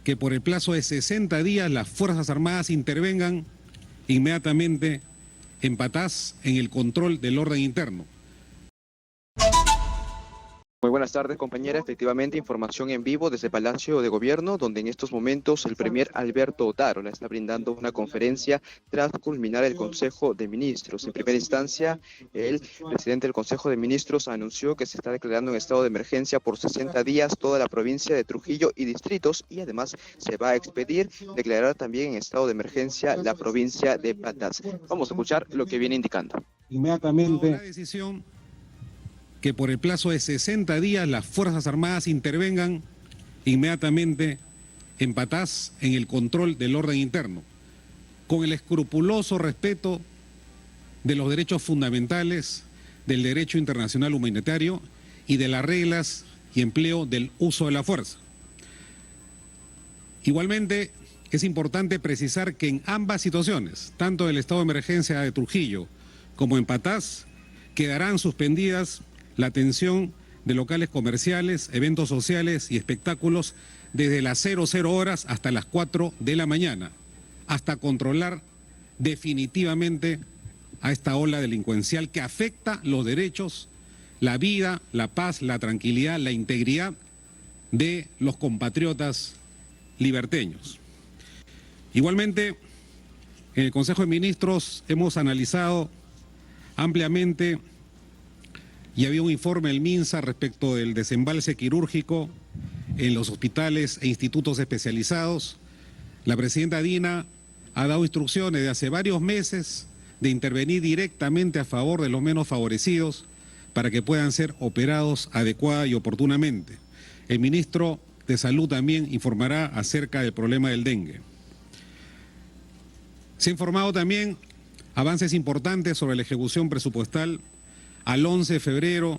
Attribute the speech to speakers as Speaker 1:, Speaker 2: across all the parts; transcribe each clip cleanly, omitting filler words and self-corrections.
Speaker 1: que por el plazo de 60 días las Fuerzas Armadas intervengan inmediatamente en Patás en el control del orden interno.
Speaker 2: Muy buenas tardes, compañera. Efectivamente, información en vivo desde Palacio de Gobierno, donde en estos momentos el premier Alberto Otárola está brindando una conferencia tras culminar el Consejo de Ministros. En primera instancia, el presidente del Consejo de Ministros anunció que se está declarando en estado de emergencia por 60 días toda la provincia de Trujillo y distritos, y además se va a expedir declarar también en estado de emergencia la provincia de Patás. Vamos a escuchar lo que viene indicando.
Speaker 1: Inmediatamente la decisión que por el plazo de 60 días las Fuerzas Armadas intervengan inmediatamente en Patás en el control del orden interno, con el escrupuloso respeto de los derechos fundamentales, del derecho internacional humanitario y de las reglas y empleo del uso de la fuerza. Igualmente, es importante precisar que en ambas situaciones, tanto el estado de emergencia de Trujillo como en Patás, quedarán suspendidas la atención de locales comerciales, eventos sociales y espectáculos desde las 00 horas hasta las 4 de la mañana, hasta controlar definitivamente a esta ola delincuencial que afecta los derechos, la vida, la paz, la tranquilidad, la integridad de los compatriotas liberteños. Igualmente, en el Consejo de Ministros hemos analizado ampliamente y había un informe del MINSA respecto del desembalse quirúrgico en los hospitales e institutos especializados. La presidenta Dina ha dado instrucciones de hace varios meses de intervenir directamente a favor de los menos favorecidos para que puedan ser operados adecuada y oportunamente. El ministro de Salud también informará acerca del problema del dengue. Se ha informado también avances importantes sobre la ejecución presupuestal. Al 11 de febrero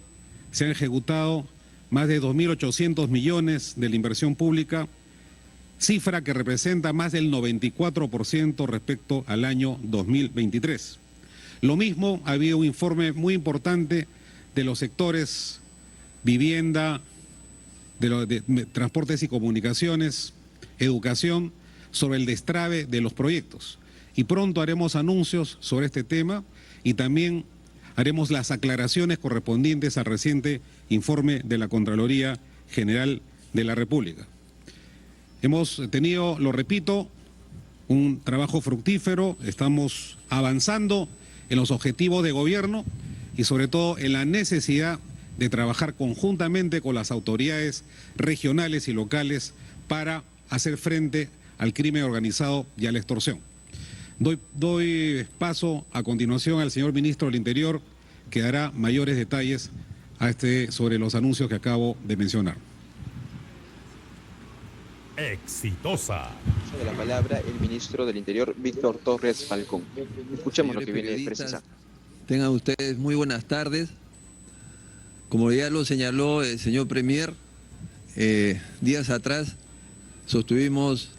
Speaker 1: se han ejecutado más de 2.800 millones de la inversión pública, cifra que representa más del 94% respecto al año 2023. Lo mismo, ha habido un informe muy importante de los sectores vivienda, de transportes y comunicaciones, educación, sobre el destrave de los proyectos. Y pronto haremos anuncios sobre este tema y también haremos las aclaraciones correspondientes al reciente informe de la Contraloría General de la República. Hemos tenido, lo repito, un trabajo fructífero, estamos avanzando en los objetivos de gobierno y sobre todo en la necesidad de trabajar conjuntamente con las autoridades regionales y locales para hacer frente al crimen organizado y a la extorsión. Doy paso a continuación al señor ministro del Interior, que dará mayores detalles sobre los anuncios que acabo de mencionar.
Speaker 3: Exitosa.
Speaker 2: De la palabra el ministro del Interior, Víctor Torres Falcón. Escuchemos lo que viene a precisar.
Speaker 4: Tengan ustedes muy buenas tardes. Como ya lo señaló el señor premier, días atrás sostuvimos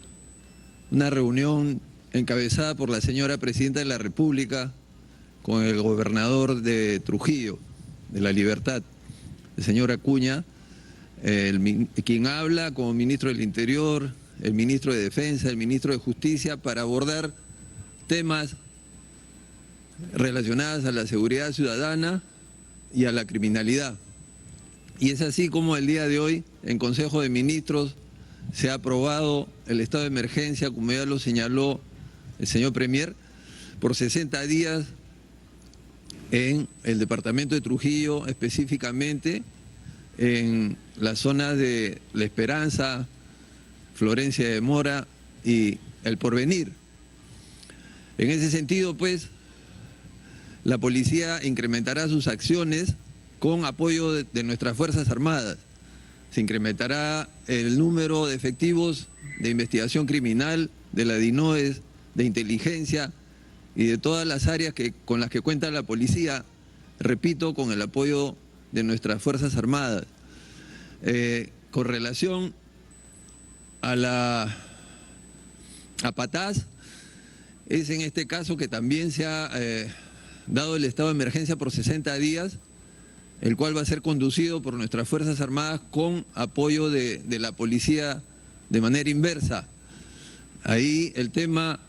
Speaker 4: una reunión encabezada por la señora Presidenta de la República con el gobernador de Trujillo, de La Libertad, el señor Acuña, quien habla como ministro del Interior, el ministro de Defensa, el ministro de Justicia, para abordar temas relacionados a la seguridad ciudadana y a la criminalidad. Y es así como el día de hoy, en Consejo de Ministros, se ha aprobado el estado de emergencia, como ya lo señaló el señor premier, por 60 días en el departamento de Trujillo, específicamente en las zonas de La Esperanza, Florencia de Mora y El Porvenir. En ese sentido, pues, la policía incrementará sus acciones con apoyo de nuestras Fuerzas Armadas. Se incrementará el número de efectivos de investigación criminal, de la DINOES, de inteligencia y de todas las áreas con las que cuenta la policía, repito, con el apoyo de nuestras Fuerzas Armadas. Con relación a Patás, es en este caso que también se ha dado el estado de emergencia por 60 días, el cual va a ser conducido por nuestras Fuerzas Armadas con apoyo de la Policía de manera inversa. Ahí el tema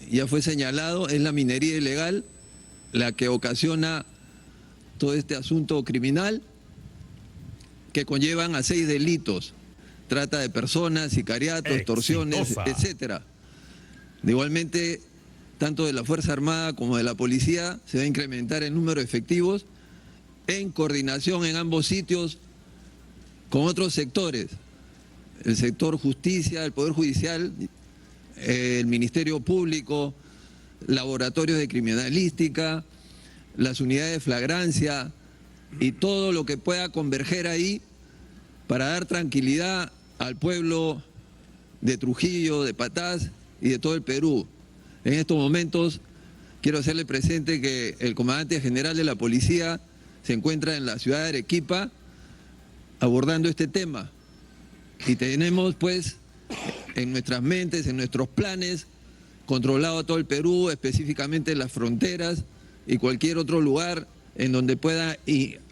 Speaker 4: ya fue señalado, es la minería ilegal la que ocasiona todo este asunto criminal que conllevan a 6 delitos: trata de personas, sicariato, extorsiones,
Speaker 3: Exitosa.
Speaker 4: etcétera. Igualmente, tanto de la Fuerza Armada como de la Policía se va a incrementar el número de efectivos en coordinación en ambos sitios con otros sectores, el sector justicia, el Poder Judicial, el Ministerio Público, laboratorios de criminalística, las unidades de flagrancia y todo lo que pueda converger ahí para dar tranquilidad al pueblo de Trujillo, de Patás y de todo el Perú. En estos momentos quiero hacerle presente que el comandante general de la policía se encuentra en la ciudad de Arequipa abordando este tema y tenemos pues en nuestras mentes, en nuestros planes, controlado todo el Perú, específicamente las fronteras y cualquier otro lugar en donde pueda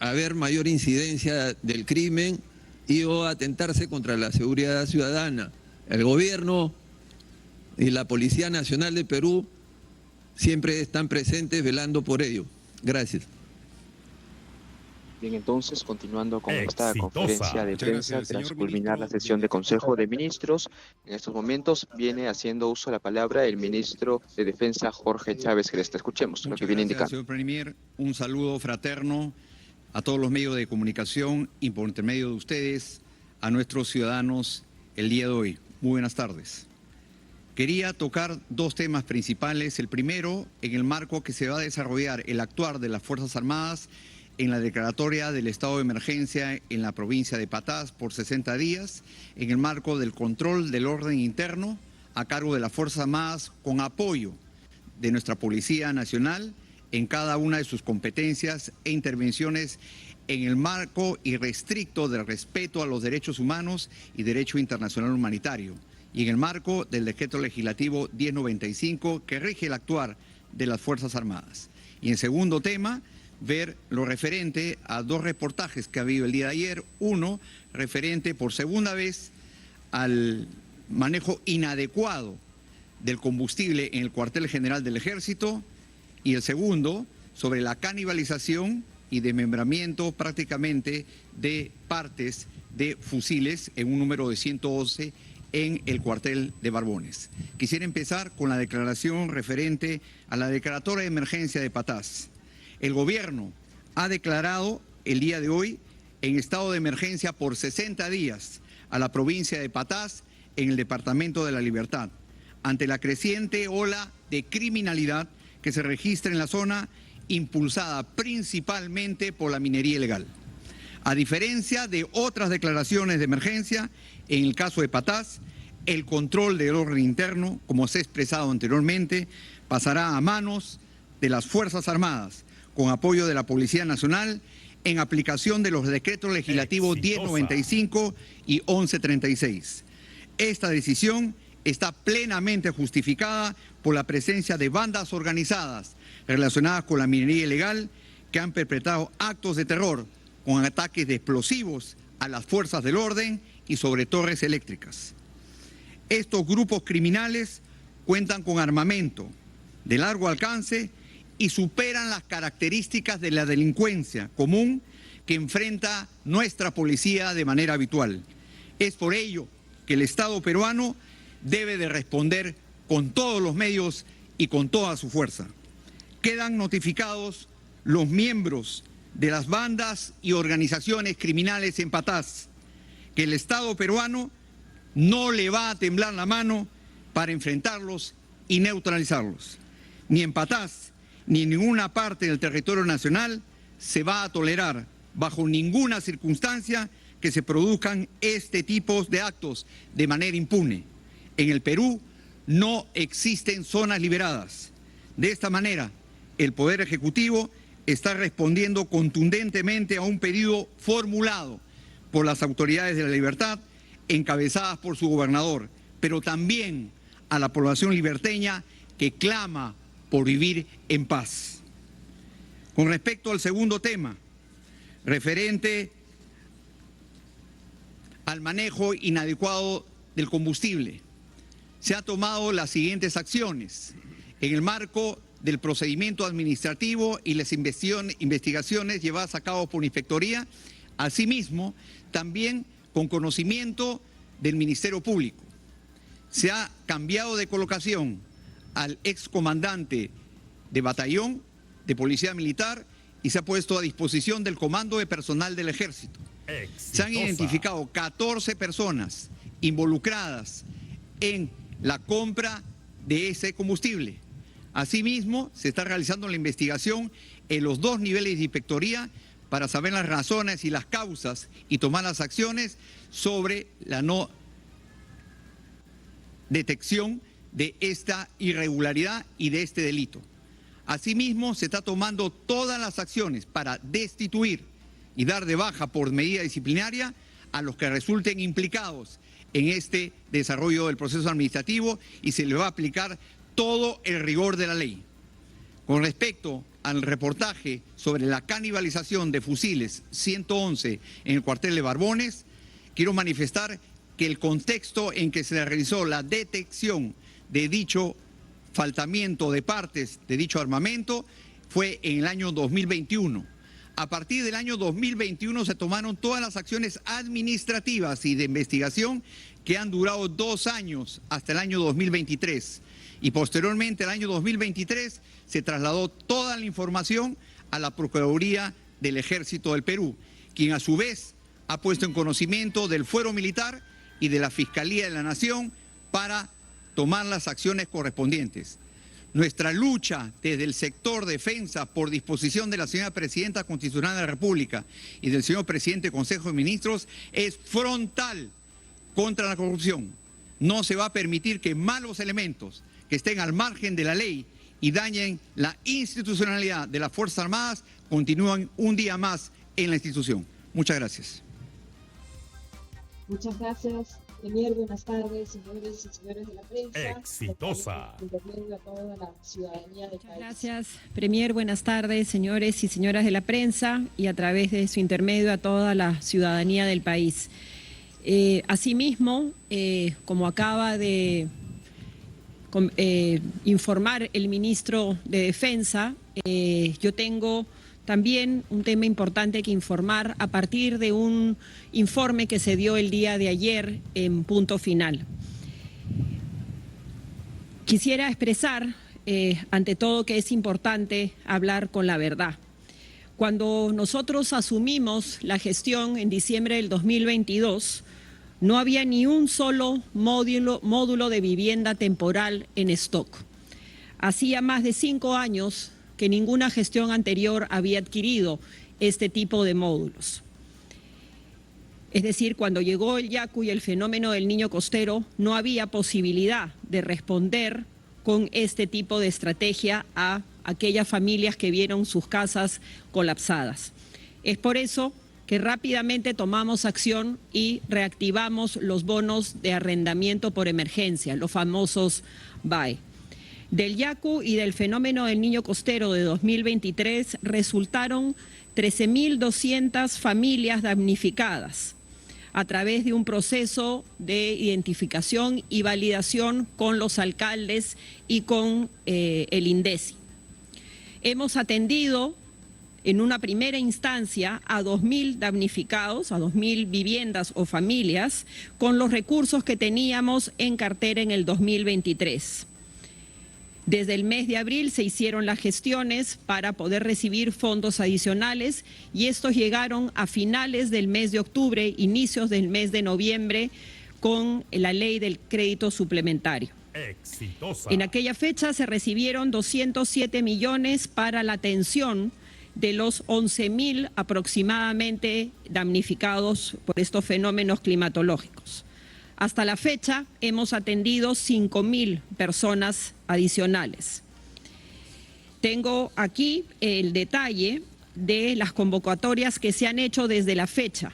Speaker 4: haber mayor incidencia del crimen y o atentarse contra la seguridad ciudadana. El gobierno y la Policía Nacional de Perú siempre están presentes velando por ello. Gracias.
Speaker 2: Bien, entonces, continuando con esta
Speaker 3: Exitosa.
Speaker 2: conferencia de
Speaker 1: Muchas
Speaker 2: prensa,
Speaker 1: gracias,
Speaker 2: tras
Speaker 1: señor
Speaker 2: culminar la
Speaker 1: ministro
Speaker 2: sesión
Speaker 1: de
Speaker 2: de Consejo de
Speaker 1: Defensa.
Speaker 2: Ministros, en estos momentos viene haciendo uso de la palabra el ministro de Defensa, Jorge Chávez, que le está escuchemos, lo que
Speaker 5: Muchas
Speaker 2: viene
Speaker 5: gracias,
Speaker 2: indicando.
Speaker 5: señor Premier. Un saludo fraterno a todos los medios de comunicación y por intermedio de ustedes a nuestros ciudadanos el día de hoy. Muy buenas tardes. Quería tocar 2 temas principales. El primero, en el marco que se va a desarrollar el actuar de las Fuerzas Armadas en la declaratoria del estado de emergencia en la provincia de Patás por 60 días, en el marco del control del orden interno a cargo de las Fuerzas Armadas con apoyo de nuestra Policía Nacional en cada una de sus competencias e intervenciones en el marco irrestricto del respeto a los derechos humanos y derecho internacional humanitario, y en el marco del decreto legislativo 1095 que rige el actuar de las Fuerzas Armadas. Y en segundo tema, ver lo referente a 2 reportajes que ha habido el día de ayer. Uno, referente por segunda vez al manejo inadecuado del combustible en el cuartel general del Ejército, y el segundo, sobre la canibalización y desmembramiento prácticamente de partes de fusiles en un número de 111 en el cuartel de Barbones. Quisiera empezar con la declaración referente a la declaratoria de emergencia de Patás. El gobierno ha declarado el día de hoy en estado de emergencia por 60 días a la provincia de Patás en el departamento de La Libertad, ante la creciente ola de criminalidad que se registra en la zona, impulsada principalmente por la minería ilegal. A diferencia de otras declaraciones de emergencia, en el caso de Patás, el control del orden interno, como se ha expresado anteriormente, pasará a manos de las Fuerzas Armadas, con apoyo de la Policía Nacional, en aplicación de los decretos legislativos
Speaker 3: Exitosa.
Speaker 5: 1095 y 1136. Esta decisión está plenamente justificada por la presencia de bandas organizadas relacionadas con la minería ilegal que han perpetrado actos de terror con ataques de explosivos a las fuerzas del orden y sobre torres eléctricas. Estos grupos criminales cuentan con armamento de largo alcance y superan las características de la delincuencia común que enfrenta nuestra policía de manera habitual. Es por ello que el Estado peruano debe de responder con todos los medios y con toda su fuerza. Quedan notificados los miembros de las bandas y organizaciones criminales en Patás, que el Estado peruano no le va a temblar la mano para enfrentarlos y neutralizarlos. Ni en Patás ni en ninguna parte del territorio nacional se va a tolerar bajo ninguna circunstancia que se produzcan este tipo de actos de manera impune. En el Perú no existen zonas liberadas. De esta manera, el Poder Ejecutivo está respondiendo contundentemente a un pedido formulado por las autoridades de la libertad, encabezadas por su gobernador, pero también a la población liberteña que clama por vivir en paz. Con respecto al segundo tema, referente al manejo inadecuado del combustible. Se han tomado las siguientes acciones. En el marco del procedimiento administrativo y las investigaciones llevadas a cabo por Inspectoría, asimismo, también con conocimiento del Ministerio Público. Se ha cambiado de colocación al excomandante de batallón de Policía Militar y se ha puesto a disposición del Comando de Personal del Ejército. Se han identificado 14 personas involucradas en la compra de ese combustible. Asimismo, se está realizando la investigación en los 2 niveles de inspectoría para saber las razones y las causas y tomar las acciones sobre la no detección de esta irregularidad y de este delito. Asimismo, se está tomando todas las acciones para destituir y dar de baja por medida disciplinaria a los que resulten implicados en este desarrollo del proceso administrativo y se le va a aplicar todo el rigor de la ley. Con respecto al reportaje sobre la canibalización de fusiles 111 en el cuartel de Barbones, quiero manifestar que el contexto en que se realizó la detección de dicho faltamiento de partes de dicho armamento fue en el año 2021. A partir del año 2021 se tomaron todas las acciones administrativas y de investigación que han durado 2 años hasta el año 2023. Y posteriormente, el año 2023, se trasladó toda la información a la Procuraduría del Ejército del Perú, quien a su vez ha puesto en conocimiento del Fuero Militar y de la Fiscalía de la Nación para tomar las acciones correspondientes. Nuestra lucha desde el sector defensa, por disposición de la señora Presidenta Constitucional de la República y del señor Presidente del Consejo de Ministros, es frontal contra la corrupción. No se va a permitir que malos elementos que estén al margen de la ley y dañen la institucionalidad de las Fuerzas Armadas continúen un día más en la institución. Muchas gracias.
Speaker 6: Muchas gracias, Premier. Buenas tardes, señores y señoras de la prensa.
Speaker 3: Exitosa.
Speaker 6: Intermedio a toda la ciudadanía del país.
Speaker 7: Gracias, Premier. Buenas tardes, señores y señoras de la prensa, y a través de su intermedio a toda la ciudadanía del país. Asimismo, como acaba de informar el ministro de Defensa, yo tengo también un tema importante que informar a partir de un informe que se dio el día de ayer en Punto Final. Quisiera expresar, ante todo, que es importante hablar con la verdad. Cuando nosotros asumimos la gestión en diciembre del 2022, no había ni un solo módulo de vivienda temporal en stock. Hacía más de 5 años que ninguna gestión anterior había adquirido este tipo de módulos. Es decir, cuando llegó el Yaku y el fenómeno del niño costero, no había posibilidad de responder con este tipo de estrategia a aquellas familias que vieron sus casas colapsadas. Es por eso que rápidamente tomamos acción y reactivamos los bonos de arrendamiento por emergencia, los famosos BAE. Del Yaku y del fenómeno del niño costero de 2023 resultaron 13.200 familias damnificadas a través de un proceso de identificación y validación con los alcaldes y con el INDECI. Hemos atendido en una primera instancia a 2.000 damnificados, a 2.000 viviendas o familias, con los recursos que teníamos en cartera en el 2023. Desde el mes de abril se hicieron las gestiones para poder recibir fondos adicionales y estos llegaron a finales del mes de octubre, inicios del mes de noviembre, con la ley del crédito suplementario.
Speaker 3: Exitosa.
Speaker 7: En aquella fecha se recibieron 207 millones para la atención de los 11.000 aproximadamente damnificados por estos fenómenos climatológicos. Hasta la fecha hemos atendido 5.000 personas adicionales. Tengo aquí el detalle de las convocatorias que se han hecho desde la fecha.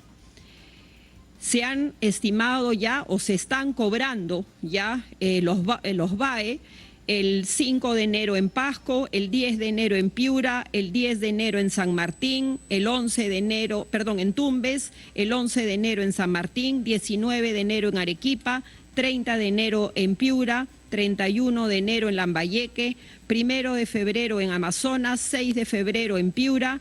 Speaker 7: Se han estimado ya o se están cobrando ya los BAE el 5 de enero en Pasco, el 10 de enero en Piura, el 10 de enero en San Martín, el 11 de enero, en Tumbes, el 11 de enero en San Martín, 19 de enero en Arequipa, 30 de enero en Piura, 31 de enero en Lambayeque, 1 de febrero en Amazonas, 6 de febrero en Piura,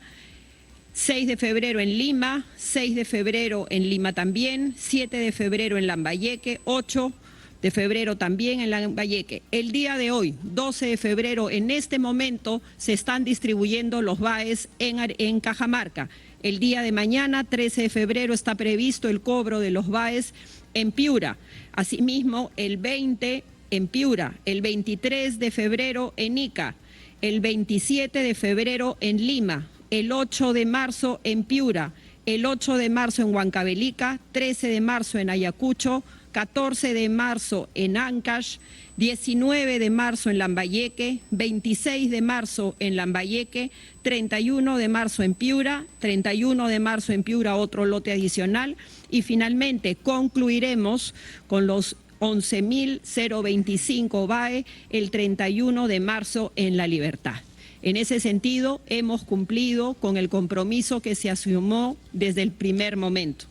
Speaker 7: 6 de febrero en Lima, 6 de febrero en Lima también, 7 de febrero en Lambayeque, 8 de febrero también en Lambayeque. El día de hoy, 12 de febrero, en este momento se están distribuyendo los BAES en Cajamarca. El día de mañana, 13 de febrero, está previsto el cobro de los BAES en Piura. Asimismo, el 20 en Piura, el 23 de febrero en Ica, el 27 de febrero en Lima, el 8 de marzo en Piura, el 8 de marzo en Huancavelica, 13 de marzo en Ayacucho, 14 de marzo en Ancash, 19 de marzo en Lambayeque, 26 de marzo en Lambayeque, 31 de marzo en Piura, 31 de marzo en Piura otro lote adicional y finalmente concluiremos con los 11.025 BAE el 31 de marzo en La Libertad. En ese sentido, hemos cumplido con el compromiso que se asumió desde el primer momento.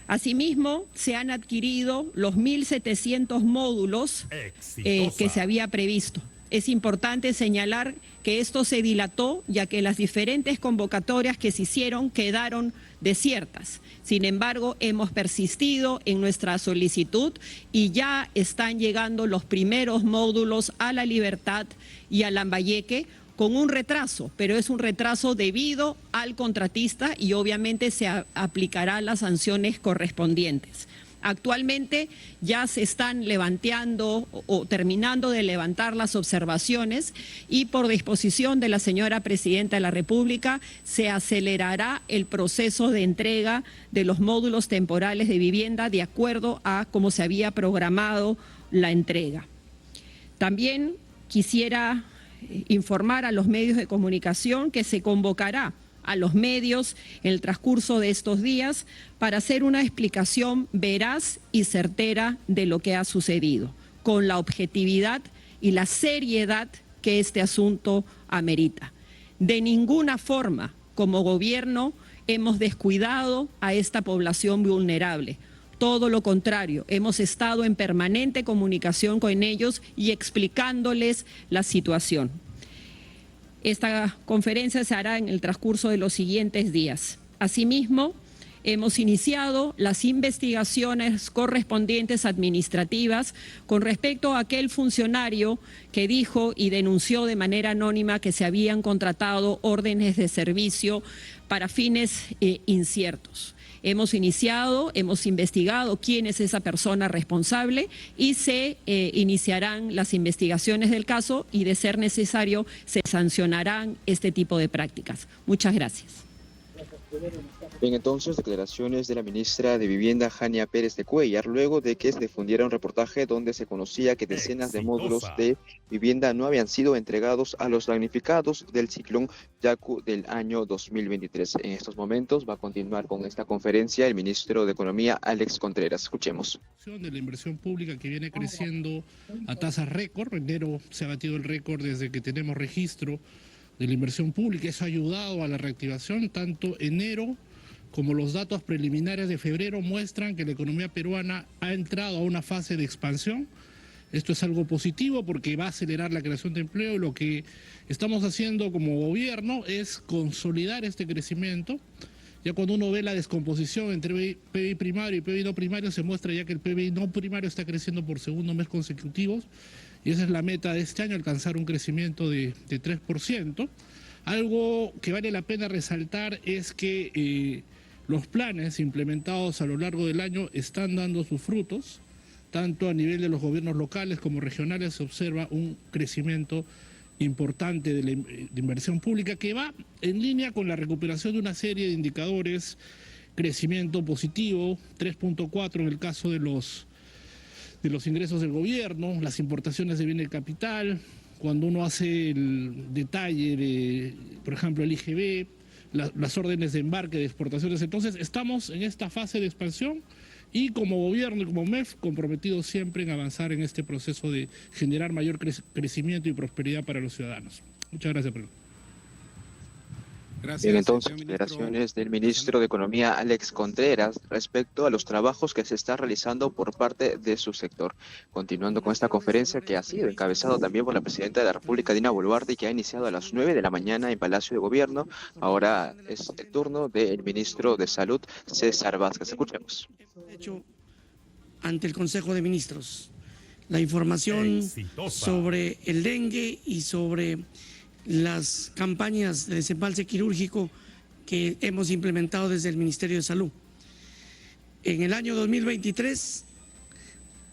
Speaker 7: Asimismo, se han adquirido los 1.700 módulos que se había previsto. Es importante señalar que esto se dilató ya que las diferentes convocatorias que se hicieron quedaron desiertas. Sin embargo, hemos persistido en nuestra solicitud y ya están llegando los primeros módulos a La Libertad y a Lambayeque con un retraso, pero es un retraso debido al contratista y obviamente se aplicará las sanciones correspondientes. Actualmente ya se están levantando o terminando de levantar las observaciones y por disposición de la señora Presidenta de la República se acelerará el proceso de entrega de los módulos temporales de vivienda de acuerdo a cómo se había programado la entrega. También quisiera informar a los medios de comunicación que se convocará a los medios en el transcurso de estos días para hacer una explicación veraz y certera de lo que ha sucedido, con la objetividad y la seriedad que este asunto amerita. De ninguna forma, como gobierno, hemos descuidado a esta población vulnerable. Todo lo contrario, hemos estado en permanente comunicación con ellos y explicándoles la situación. Esta conferencia se hará en el transcurso de los siguientes días. Asimismo, hemos iniciado las investigaciones correspondientes administrativas con respecto a aquel funcionario que dijo y denunció de manera anónima que se habían contratado órdenes de servicio para fines inciertos. Hemos investigado quién es esa persona responsable y se iniciarán las investigaciones del caso y de ser necesario se sancionarán este tipo de prácticas. Muchas gracias.
Speaker 2: Bien, entonces, declaraciones de la ministra de Vivienda, Jania Pérez de Cuellar, luego de que se difundiera un reportaje donde se conocía que decenas de módulos de vivienda no habían sido entregados a los damnificados del ciclón Yaku del año 2023. En estos momentos va a continuar con esta conferencia el ministro de Economía, Alex Contreras. Escuchemos.
Speaker 8: De la inversión pública que viene creciendo a tasas récord. En enero se ha batido el récord desde que tenemos registro de la inversión pública. Eso ha ayudado a la reactivación. Tanto enero como los datos preliminares de febrero muestran que la economía peruana ha entrado a una fase de expansión. Esto es algo positivo porque va a acelerar la creación de empleo. Lo que estamos haciendo como gobierno es consolidar este crecimiento. Ya cuando uno ve la descomposición entre PBI primario y PBI no primario, se muestra ya que el PBI no primario está creciendo por segundo mes consecutivo. Y esa es la meta de este año, alcanzar un crecimiento de 3%. Algo que vale la pena resaltar es que los planes implementados a lo largo del año están dando sus frutos. Tanto a nivel de los gobiernos locales como regionales se observa un crecimiento importante de la inversión pública que va en línea con la recuperación de una serie de indicadores, crecimiento positivo, 3.4 en el caso de los ingresos del gobierno, las importaciones de bienes de capital, cuando uno hace el detalle de, por ejemplo, el IGB, las órdenes de embarque de exportaciones. Entonces, estamos en esta fase de expansión y como gobierno y como MEF comprometidos siempre en avanzar en este proceso de generar mayor crecimiento y prosperidad para los ciudadanos. Muchas gracias, Pedro.
Speaker 1: Gracias,
Speaker 2: Bien, entonces,
Speaker 1: señor ministro.
Speaker 2: declaraciones del ministro de Economía, Alex Contreras, respecto a los trabajos que se está realizando por parte de su sector. Continuando con esta conferencia que ha sido encabezada también por la presidenta de la República, Dina Boluarte, y que ha iniciado a las 9 de la mañana en Palacio de Gobierno. Ahora es el turno del ministro de Salud, César Vázquez. Escuchemos.
Speaker 9: Hecho ante el Consejo de Ministros la información
Speaker 3: Exitosa.
Speaker 9: sobre el dengue y sobre las campañas de desembalse quirúrgico que hemos implementado desde el Ministerio de Salud. En el año 2023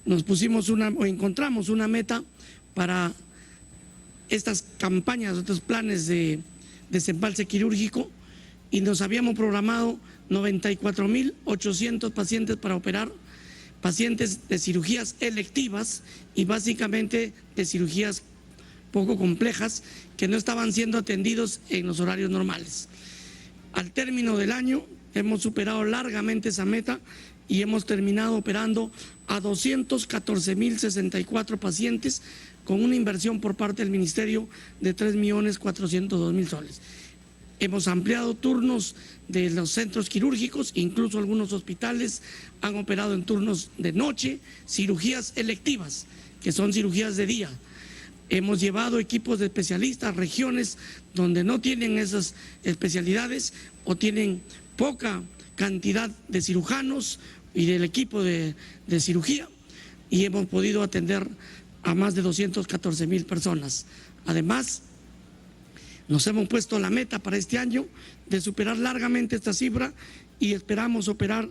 Speaker 9: encontramos una meta para estas campañas, estos planes de desembalse quirúrgico, y nos habíamos programado 94.800 pacientes para operar, pacientes de cirugías electivas y básicamente de cirugías poco complejas que no estaban siendo atendidos en los horarios normales. Al término del año hemos superado largamente esa meta y hemos terminado operando a 214.064 pacientes con una inversión por parte del Ministerio de 3.402.000 soles. Hemos ampliado turnos de los centros quirúrgicos, incluso algunos hospitales han operado en turnos de noche, cirugías electivas, que son cirugías de día. Hemos llevado equipos de especialistas a regiones donde no tienen esas especialidades o tienen poca cantidad de cirujanos y del equipo de cirugía, y hemos podido atender a más de 214.000 personas. Además, nos hemos puesto la meta para este año de superar largamente esta cifra y esperamos operar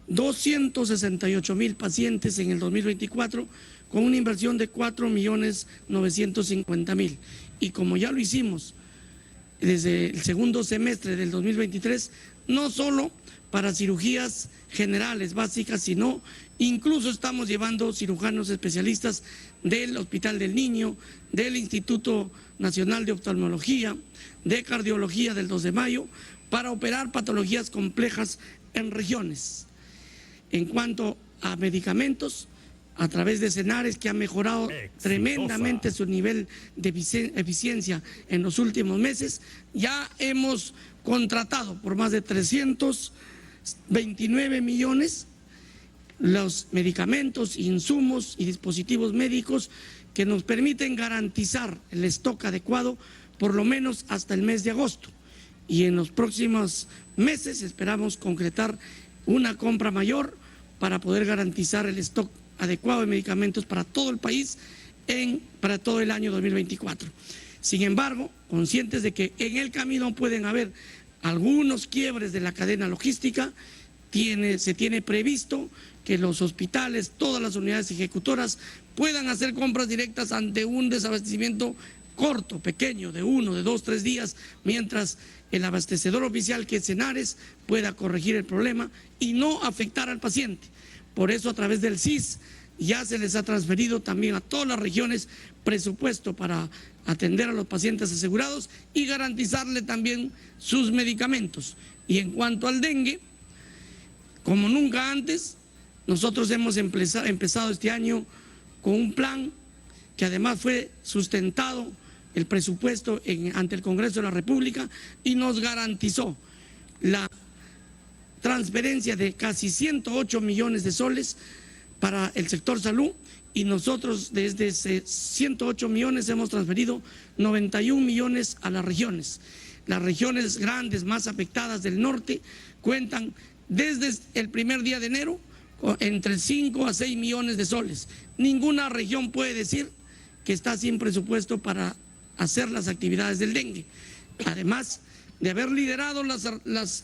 Speaker 9: 268.000 pacientes en el 2024 con una inversión de 4.950.000. Y como ya lo hicimos desde el segundo semestre del 2023, no solo para cirugías generales básicas, sino incluso estamos llevando cirujanos especialistas del Hospital del Niño, del Instituto Nacional de Oftalmología, de Cardiología del 2 de Mayo, para operar patologías complejas en regiones. En cuanto a medicamentos, a través de Senares, que ha mejorado tremendamente su nivel de eficiencia en los últimos meses, ya hemos contratado por más de 329 millones los medicamentos, insumos y dispositivos médicos que nos permiten garantizar el stock adecuado por lo menos hasta el mes de agosto. Y en los próximos meses esperamos concretar una compra mayor para poder garantizar el stock adecuado de medicamentos para todo el país para todo el año 2024. Sin embargo, conscientes de que en el camino pueden haber algunos quiebres de la cadena logística, se tiene previsto que los hospitales, todas las unidades ejecutoras puedan hacer compras directas ante un desabastecimiento corto, pequeño, de 1, de 2, 3 días, mientras el abastecedor oficial, que es Senares, pueda corregir el problema y no afectar al paciente. Por eso, a través del CIS ya se les ha transferido también a todas las regiones presupuesto para atender a los pacientes asegurados y garantizarle también sus medicamentos. Y en cuanto al dengue, como nunca antes, nosotros hemos empezado este año con un plan que además fue sustentado el presupuesto ante el Congreso de la República y nos garantizó la transferencia de casi 108 millones de soles para el sector salud, y nosotros desde ese 108 millones hemos transferido 91 millones a las regiones. Las regiones grandes más afectadas del norte cuentan desde el primer día de enero entre 5 a 6 millones de soles. Ninguna región puede decir que está sin presupuesto para hacer las actividades del dengue. Además de haber liderado la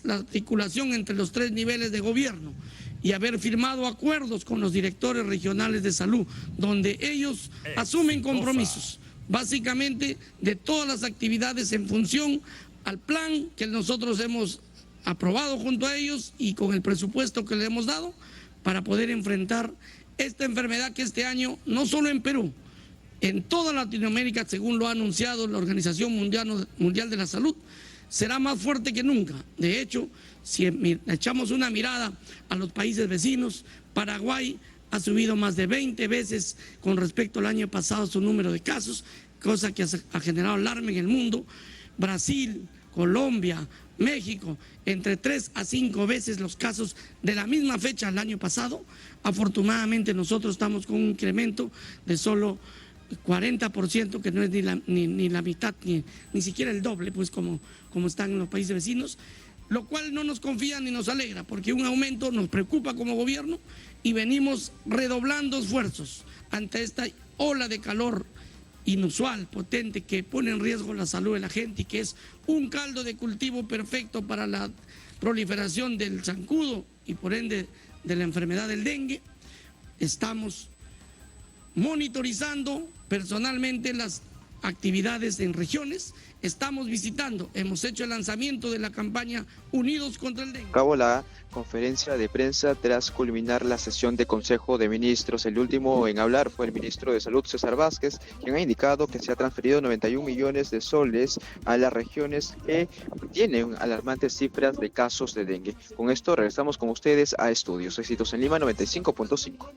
Speaker 9: articulación entre los 3 niveles de gobierno y haber firmado acuerdos con los directores regionales de salud, donde ellos asumen compromisos, básicamente de todas las actividades en función al plan que nosotros hemos aprobado junto a ellos y con el presupuesto que le hemos dado para poder enfrentar esta enfermedad que este año, no solo en Perú, en toda Latinoamérica, según lo ha anunciado la Organización Mundial de la Salud, será más fuerte que nunca. De hecho, si echamos una mirada a los países vecinos, Paraguay ha subido más de 20 veces con respecto al año pasado su número de casos, cosa que ha generado alarma en el mundo. Brasil, Colombia, México, entre 3 a 5 veces los casos de la misma fecha el año pasado. Afortunadamente nosotros estamos con un incremento de solo 40%, que no es ni la mitad, ni siquiera el doble, pues como están en los países vecinos, lo cual no nos confía ni nos alegra, porque un aumento nos preocupa como gobierno y venimos redoblando esfuerzos ante esta ola de calor inusual, potente, que pone en riesgo la salud de la gente y que es un caldo de cultivo perfecto para la proliferación del zancudo y por ende de la enfermedad del dengue. Estamos monitorizando personalmente las actividades en regiones, estamos visitando, hemos hecho el lanzamiento de la campaña Unidos contra el Dengue.
Speaker 2: Acabó la conferencia de prensa tras culminar la sesión de Consejo de Ministros. El último en hablar fue el ministro de Salud, César Vázquez, quien ha indicado que se ha transferido 91 millones de soles a las regiones que tienen alarmantes cifras de casos de dengue. Con esto regresamos con ustedes a Estudios. Éxitos en Lima 95.5.